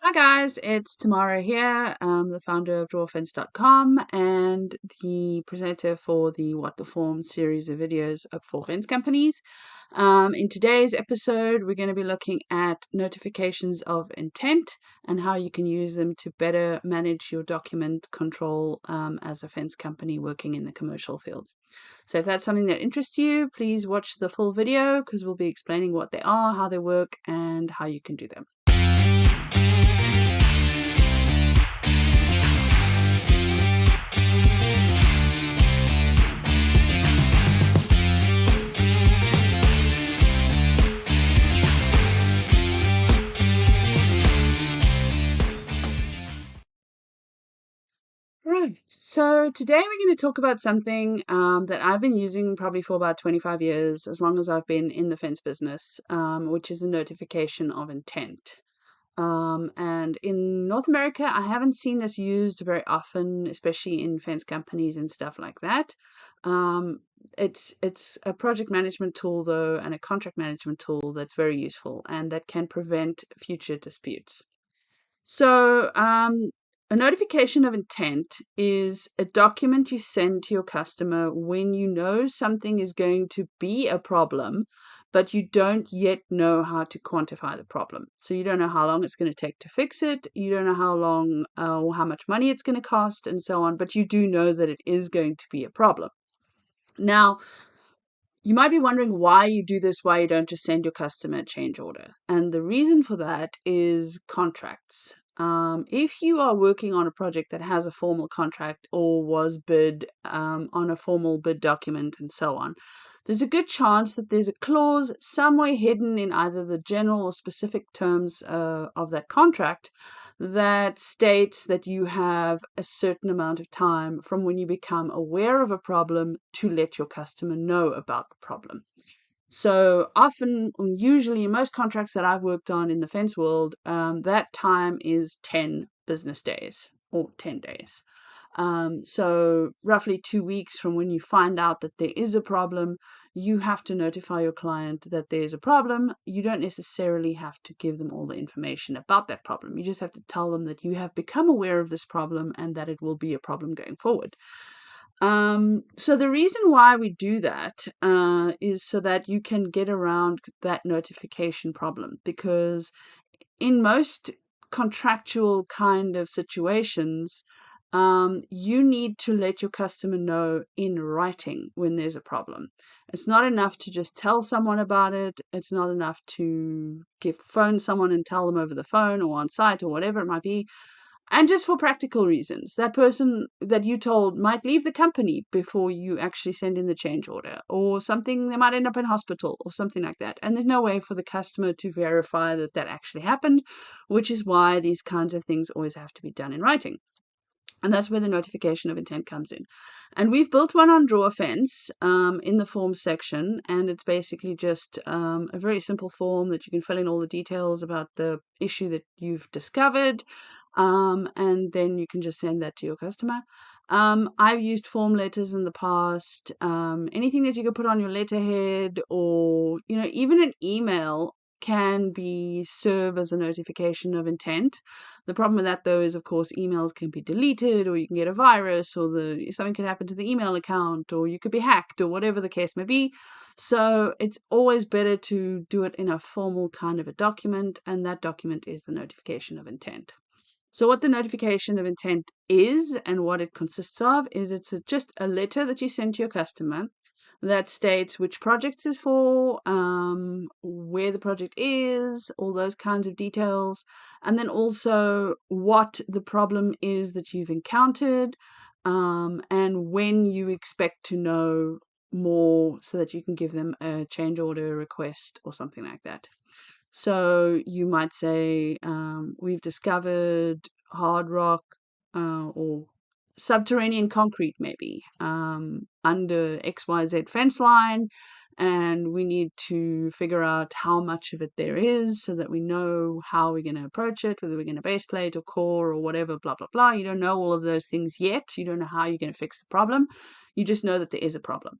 Hi guys, it's Tamara here, the founder of drawfence.com and the presenter for the What the Form series of videos for fence companies. In today's episode, we're going to be looking at notifications of intent and how you can use them to better manage your document control as a fence company working in the commercial field. So if that's something that interests you, please watch the full video because we'll be explaining what they are, how they work, and how you can do them. Right. So today we're going to talk about something that I've been using probably for about 25 years, as long as I've been in the fence business, which is a notification of intent. And in North America, I haven't seen this used very often, especially in fence companies and stuff like that. It's a project management tool though, and a contract management tool that's very useful and that can prevent future disputes. So, a notification of intent is a document you send to your customer when you know something is going to be a problem, but you don't yet know how to quantify the problem. So, you don't know how long it's going to take to fix it, you don't know how long or how much money it's going to cost, and so on, but you do know that it is going to be a problem. Now, you might be wondering why you do this, why you don't just send your customer a change order. And the reason for that is contracts. If you are working on a project that has a formal contract or was bid on a formal bid document and so on, there's a good chance that there's a clause somewhere hidden in either the general or specific terms of that contract that states that you have a certain amount of time from when you become aware of a problem to let your customer know about the problem. So often, usually in most contracts that I've worked on in the fence world, that time is 10 business days or 10 days. So roughly 2 weeks from when you find out that there is a problem, you have to notify your client that there's a problem. You don't necessarily have to give them all the information about that problem. You just have to tell them that you have become aware of this problem and that it will be a problem going forward. So the reason why we do that is so that you can get around that notification problem, because in most contractual kind of situations, you need to let your customer know in writing when there's a problem. It's not enough to just tell someone about it. It's not enough to phone someone and tell them over the phone or on site or whatever it might be. And just for practical reasons, that person that you told might leave the company before you actually send in the change order, or something, they might end up in hospital or something like that. And there's no way for the customer to verify that that actually happened, which is why these kinds of things always have to be done in writing. And that's where the notification of intent comes in. And we've built one on DrawFence in the forms section. And it's basically just a very simple form that you can fill in all the details about the issue that you've discovered. And then you can just send that to your customer. I've used form letters in the past. Anything that you could put on your letterhead, or even an email can serve as a notification of intent. The problem with that, though, is of course emails can be deleted, or you can get a virus, or something can happen to the email account, or you could be hacked, or whatever the case may be. So it's always better to do it in a formal kind of a document, and that document is the notification of intent. So what the notification of intent is and what it consists of is just a letter that you send to your customer that states which project is for, where the project is, all those kinds of details, and then also what the problem is that you've encountered, and when you expect to know more so that you can give them a change order request or something like that. So you might say, we've discovered hard rock or subterranean concrete, maybe, under XYZ fence line, and we need to figure out how much of it there is so that we know how we're going to approach it, whether we're going to base plate or core or whatever, blah, blah, blah. You don't know all of those things yet. You don't know how you're going to fix the problem. You just know that there is a problem.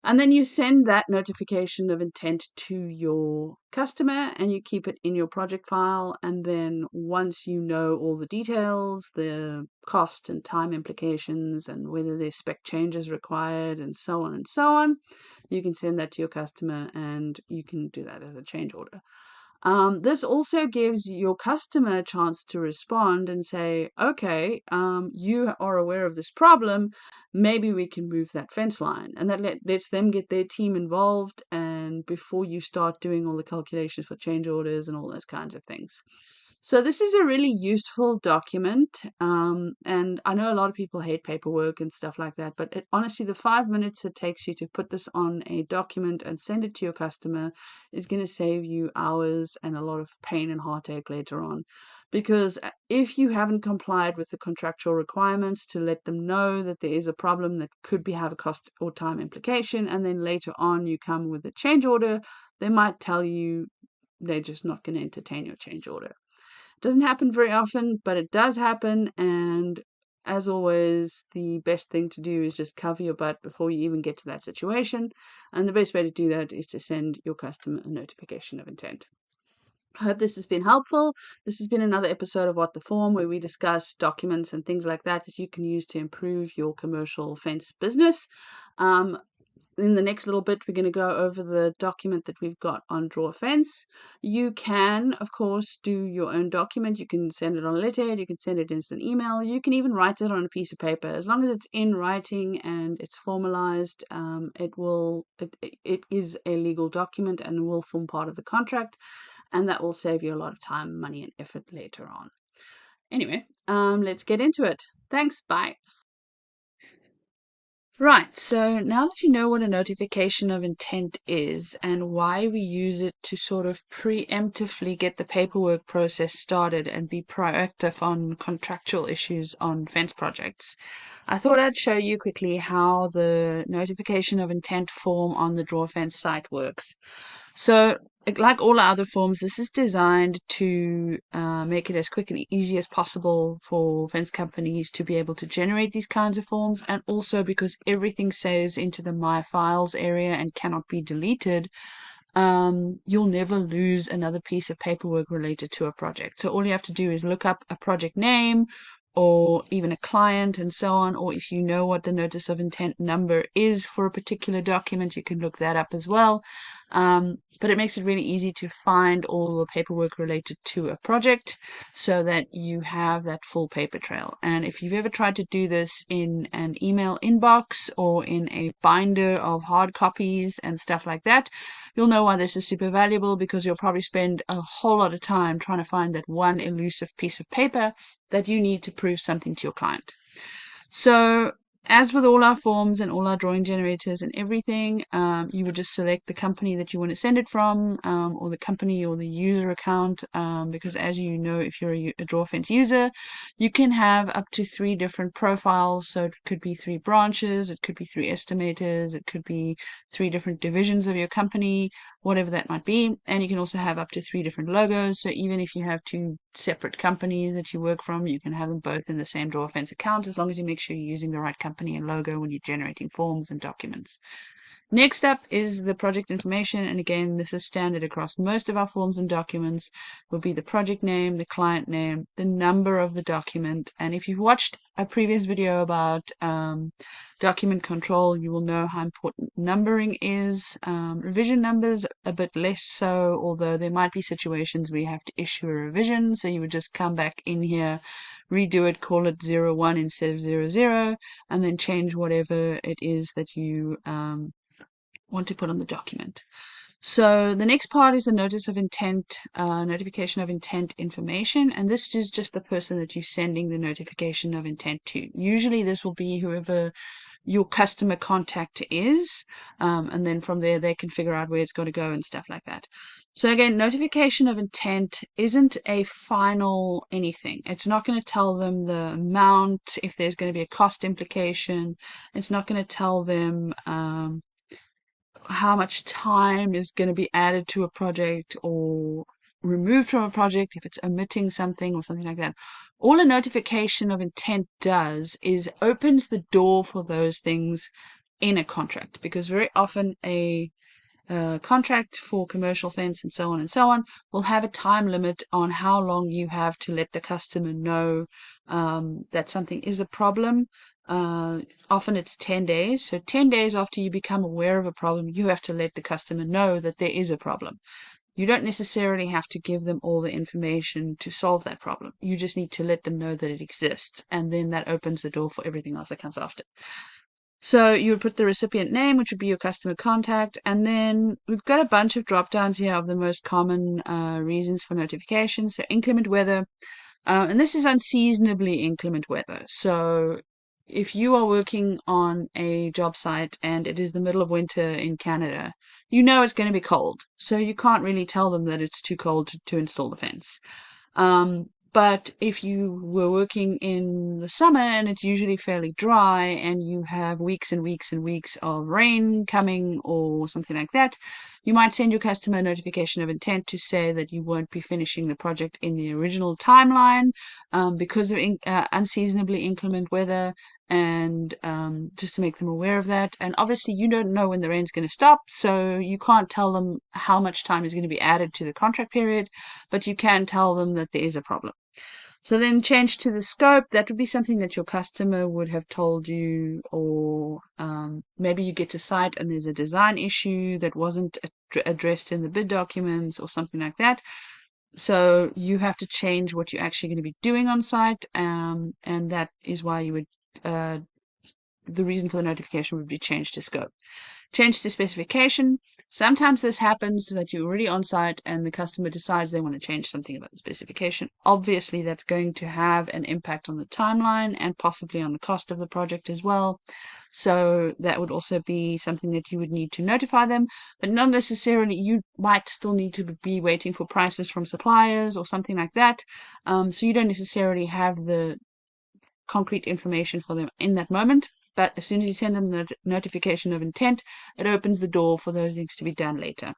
And then you send that notification of intent to your customer and you keep it in your project file. And then once you know all the details, the cost and time implications, and whether there's spec changes required, and so on, you can send that to your customer and you can do that as a change order. This also gives your customer a chance to respond and say, okay, you are aware of this problem. Maybe we can move that fence line. And that lets them get their team involved, and before you start doing all the calculations for change orders and all those kinds of things. So this is a really useful document, and I know a lot of people hate paperwork and stuff like that, but honestly, the 5 minutes it takes you to put this on a document and send it to your customer is going to save you hours and a lot of pain and heartache later on. Because if you haven't complied with the contractual requirements to let them know that there is a problem that could have a cost or time implication, and then later on you come with a change order, they might tell you they're just not going to entertain your change order. Doesn't happen very often, but it does happen. And as always, the best thing to do is just cover your butt before you even get to that situation. And the best way to do that is to send your customer a notification of intent. I hope this has been helpful. This has been another episode of What the Form, where we discuss documents and things like that you can use to improve your commercial fence business. In the next little bit, we're going to go over the document that we've got on Draw a Fence. You can, of course, do your own document. You can send it on a letterhead, you can send it as an email, you can even write it on a piece of paper. As long as it's in writing and it's formalized, it is a legal document and will form part of the contract, and that will save you a lot of time, money, and effort later on. Anyway, let's get into it. Thanks, bye. Right, so now that you know what a notification of intent is and why we use it to sort of preemptively get the paperwork process started and be proactive on contractual issues on fence projects, I thought I'd show you quickly how the notification of intent form on the Draw Fence site works. So, like all our other forms, this is designed to make it as quick and easy as possible for fence companies to be able to generate these kinds of forms, and also because everything saves into the My Files area and cannot be deleted, you'll never lose another piece of paperwork related to a project. So all you have to do is look up a project name or even a client and so on, or if you know what the notice of intent number is for a particular document, you can look that up as well. But it makes it really easy to find all the paperwork related to a project so that you have that full paper trail. And if you've ever tried to do this in an email inbox or in a binder of hard copies and stuff like that, you'll know why this is super valuable, because you'll probably spend a whole lot of time trying to find that one elusive piece of paper that you need to prove something to your client. So, as with all our forms and all our drawing generators and everything, you would just select the company that you want to send it from, or the company or the user account, because as you know, if you're a DrawFence user, you can have up to 3 different profiles. So it could be 3 branches, it could be 3 estimators, it could be 3 different divisions of your company, whatever that might be. And you can also have up to 3 different logos. So even if you have 2 separate companies that you work from, you can have them both in the same Draw a Fence account, as long as you make sure you're using the right company and logo when you're generating forms and documents. Next up is the project information, and again, this is standard across most of our forms and documents. Will be the project name, the client name, the number of the document, and if you've watched a previous video about document control, you will know how important numbering is. Revision numbers a bit less so, although there might be situations where you have to issue a revision, so you would just come back in here, redo it, call it 01 instead of 00, and then change whatever it is that you want to put on the document. So the next part is the notice of intent, notification of intent information, and this is just the person that you're sending the notification of intent to. Usually this will be whoever your customer contact is, and then from there they can figure out where it's going to go and stuff like that. So again, notification of intent isn't a final anything. It's not going to tell them the amount, if there's going to be a cost implication. It's not going to tell them how much time is going to be added to a project or removed from a project, if it's omitting something or something like that. All a notification of intent does is opens the door for those things in a contract, because very often a contract for commercial fence and so on will have a time limit on how long you have to let the customer know that something is a problem. Often it's 10 days. So 10 days after you become aware of a problem, you have to let the customer know that there is a problem. You don't necessarily have to give them all the information to solve that problem. You just need to let them know that it exists, and then that opens the door for everything else that comes after. So you would put the recipient name, which would be your customer contact, and then we've got a bunch of drop downs here of the most common reasons for notification. So inclement weather, and this is unseasonably inclement weather. So if you are working on a job site and it is the middle of winter in Canada, you know it's going to be cold. So you can't really tell them that it's too cold to install the fence. But if you were working in the summer and it's usually fairly dry and you have weeks and weeks and weeks of rain coming or something like that, you might send your customer a notification of intent to say that you won't be finishing the project in the original timeline because of unseasonably inclement weather, and just to make them aware of that. And obviously you don't know when the rain's going to stop, so you can't tell them how much time is going to be added to the contract period, but you can tell them that there is a problem. So then change to the scope. That would be something that your customer would have told you, or maybe you get to site and there's a design issue that wasn't addressed in the bid documents or something like that. So you have to change what you're actually going to be doing on site, and that is why you would the reason for the notification would be changed to scope. Change the specification. Sometimes this happens that you're already on site and the customer decides they want to change something about the specification. Obviously, that's going to have an impact on the timeline and possibly on the cost of the project as well. So that would also be something that you would need to notify them, but not necessarily. You might still need to be waiting for prices from suppliers or something like that. So you don't necessarily have the concrete information for them in that moment. But as soon as you send them the notification of intent, it opens the door for those things to be done later.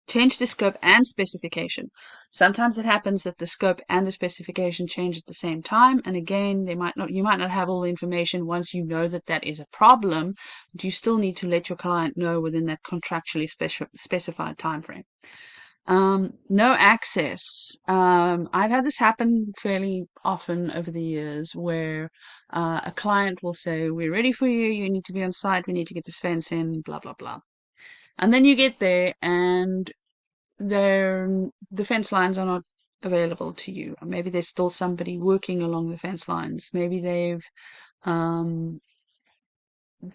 Change the scope and specification. Sometimes it happens that the scope and the specification change at the same time, and again, you might not have all the information once you know that that is a problem, but you still need to let your client know within that contractually specified time frame. No access. I've had this happen fairly often over the years where a client will say, "We're ready for you. You need to be on site. We need to get this fence in, blah, blah, blah." And then you get there and the fence lines are not available to you. Or maybe there's still somebody working along the fence lines. Maybe they've um,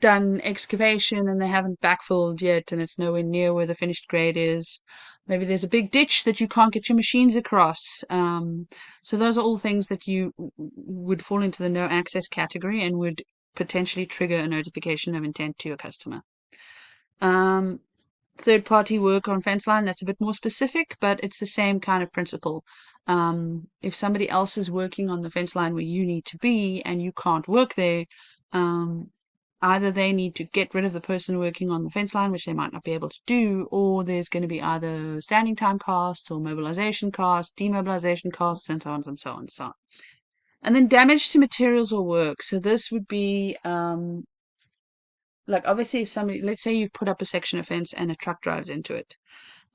done excavation and they haven't backfilled yet and it's nowhere near where the finished grade is. Maybe there's a big ditch that you can't get your machines across. So those are all things that you would fall into the no access category and would potentially trigger a notification of intent to your customer. Third party work on fence line, that's a bit more specific, but it's the same kind of principle. If somebody else is working on the fence line where you need to be and you can't work there, either they need to get rid of the person working on the fence line, which they might not be able to do, or there's going to be either standing time costs or mobilization costs, demobilization costs, and so on and so on and so on. And then damage to materials or work. So this would be like obviously if somebody, let's say you've put up a section of fence and a truck drives into it.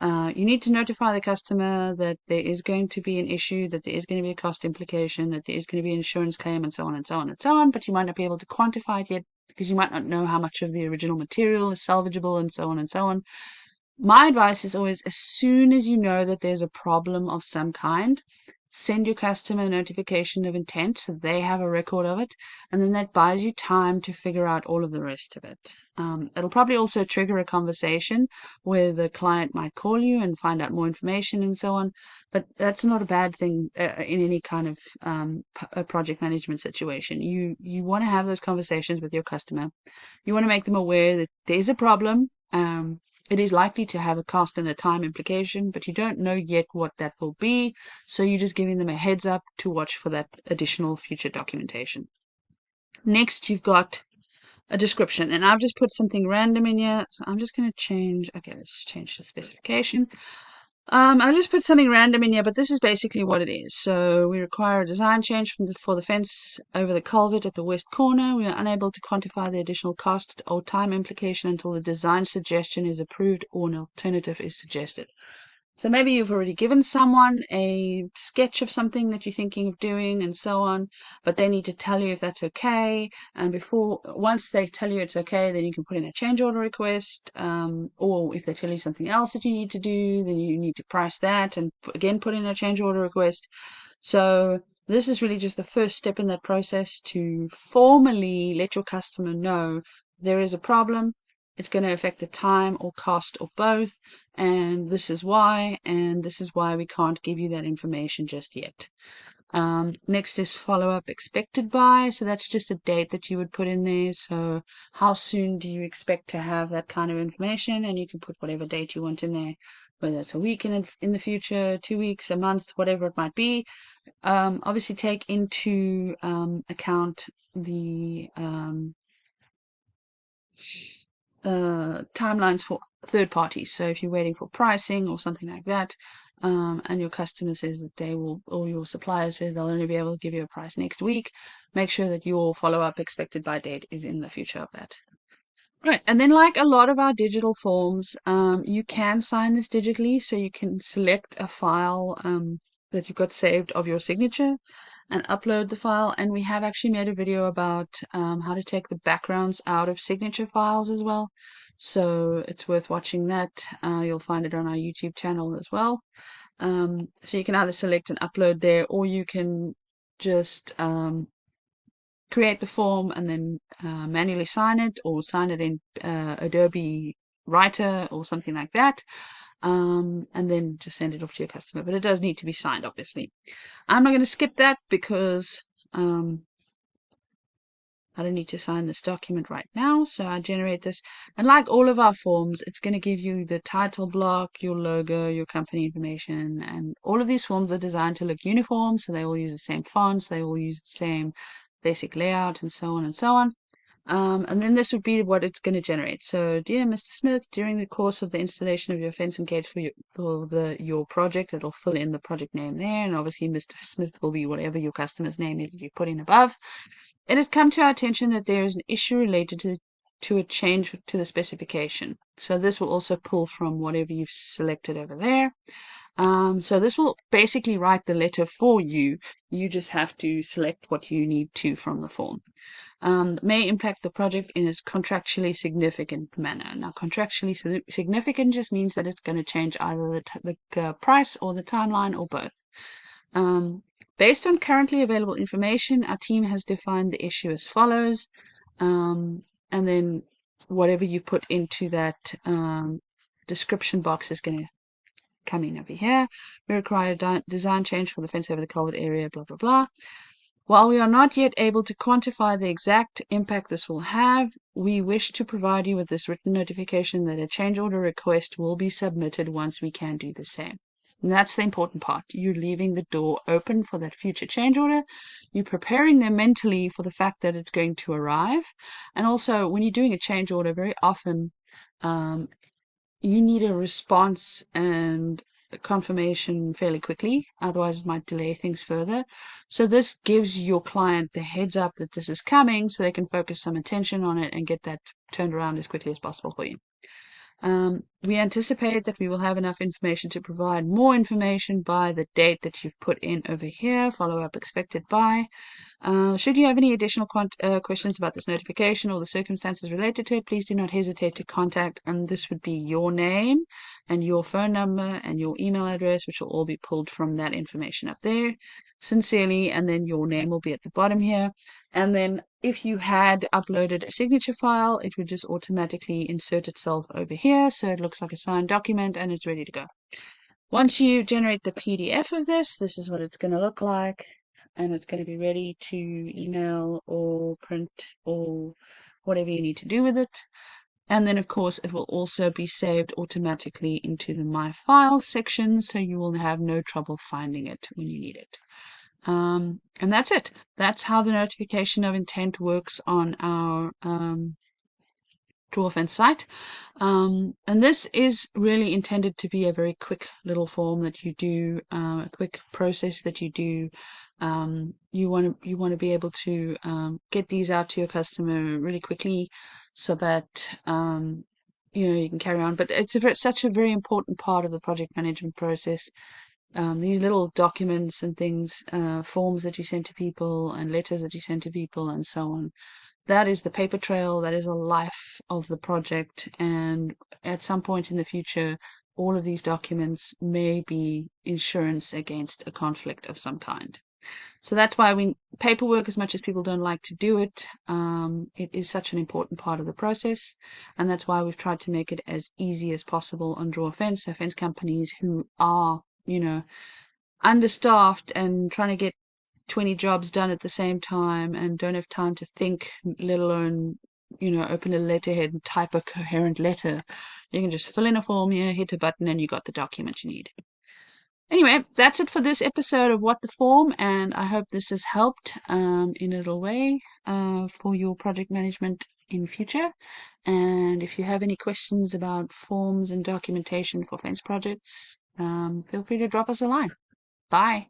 You need to notify the customer that there is going to be an issue, that there is going to be a cost implication, that there is going to be an insurance claim, and so on and so on and so on, but you might not be able to quantify it yet because you might not know how much of the original material is salvageable, and so on and so on. My advice is always, as soon as you know that there's a problem of some kind, send your customer a notification of intent so they have a record of it, and then that buys you time to figure out all of the rest of it. It'll probably also trigger a conversation where the client might call you and find out more information and so on, but that's not a bad thing in any kind of project management situation. You want to have those conversations with your customer. You want to make them aware that there's a problem. It is likely to have a cost and a time implication, but you don't know yet what that will be, so you're just giving them a heads up to watch for that additional future documentation. Next, you've got a description, and I've just put something random in here, so I'm just going to change, okay, let's change the specification. I just put something random in here, but this is basically what it is. So we require a design change for the fence over the culvert at the west corner. We are unable to quantify the additional cost or time implication until the design suggestion is approved or an alternative is suggested. So maybe you've already given someone a sketch of something that you're thinking of doing and so on, but they need to tell you if that's okay. And once they tell you it's okay, then you can put in a change order request. Or if they tell you something else that you need to do, then you need to price that and again put in a change order request. So this is really just the first step in that process to formally let your customer know there is a problem. It's going to affect the time or cost or both, and this is why, and this is why we can't give you that information just yet. Next is follow up expected by. So that's just a date that you would put in there. So how soon do you expect to have that kind of information? And you can put whatever date you want in there, whether it's a week in the future, 2 weeks, a month, whatever it might be. Obviously take into account the timelines for third parties. So if you're waiting for pricing or something like that, and your customer says that they will, or your supplier says they'll only be able to give you a price next week, make sure that your follow-up expected by date is in the future of that. Right, and then like a lot of our digital forms, you can sign this digitally, so you can select a file that you've got saved of your signature and upload the file. And we have actually made a video about how to take the backgrounds out of signature files as well. So it's worth watching that. You'll find it on our YouTube channel as well. So you can either select and upload there, or you can just create the form and then manually sign it, or sign it in Adobe Writer or something like that, and then just send it off to your customer. But it does need to be signed, obviously. I'm not going to skip that because I don't need to sign this document right now. So I generate this, and like all of our forms, it's going to give you the title block, your logo, your company information, and all of these forms are designed to look uniform, so they all use the same fonts, they all use the same basic layout, and so on and so on. And then this would be what it's going to generate. So, dear Mr. Smith, during the course of the installation of your fence and gates your project, it'll fill in the project name there, and obviously Mr. Smith will be whatever your customer's name is that you put in above. It has come to our attention that there is an issue related to a change to the specification. So this will also pull from whatever you've selected over there. So this will basically write the letter for you. You just have to select what you need to from the form. May impact the project in a contractually significant manner. Now, contractually significant just means that it's going to change either the price or the timeline or both. Based on currently available information, our team has defined the issue as follows. And then whatever you put into that description box is going to come in over here. We require a design change for the fence over the culvert area, blah, blah, blah. While we are not yet able to quantify the exact impact this will have, we wish to provide you with this written notification that a change order request will be submitted once we can do the same. And that's the important part. You're leaving the door open for that future change order. You're preparing them mentally for the fact that it's going to arrive. And also, when you're doing a change order, very often you need a response and a confirmation fairly quickly. Otherwise, it might delay things further. So this gives your client the heads up that this is coming so they can focus some attention on it and get that turned around as quickly as possible for you. We anticipate that we will have enough information to provide more information by the date that you've put in over here, follow up expected by. Should you have any additional questions about this notification or the circumstances related to it, please do not hesitate to contact. And this would be your name and your phone number and your email address, which will all be pulled from that information up there. Sincerely, and then your name will be at the bottom here. And then if you had uploaded a signature file, it would just automatically insert itself over here. So it looks like a signed document and it's ready to go. Once you generate the PDF of this, this is what it's going to look like. And it's going to be ready to email or print or whatever you need to do with it. And then, of course, it will also be saved automatically into the My Files section, so you will have no trouble finding it when you need it. And that's it. That's how the notification of intent works on our Draw a Fence site. And this is really intended to be a very quick little form that you do, a quick process that you do. You want to be able to get these out to your customer really quickly, so that you can carry on. But it's such a very important part of the project management process. These little documents and things, forms that you send to people, and letters that you send to people, and so on. That is the paper trail. That is the life of the project. And at some point in the future, all of these documents may be insurance against a conflict of some kind. So that's why paperwork, as much as people don't like to do it, it is such an important part of the process. And that's why we've tried to make it as easy as possible on Draw a Fence. So fence companies who are, understaffed and trying to get 20 jobs done at the same time and don't have time to think, let alone, open a letterhead and type a coherent letter. You can just fill in a form here, hit a button, and you got the document you need. Anyway, that's it for this episode of What the Form, and I hope this has helped in a little way for your project management in future. And if you have any questions about forms and documentation for fence projects, feel free to drop us a line. Bye.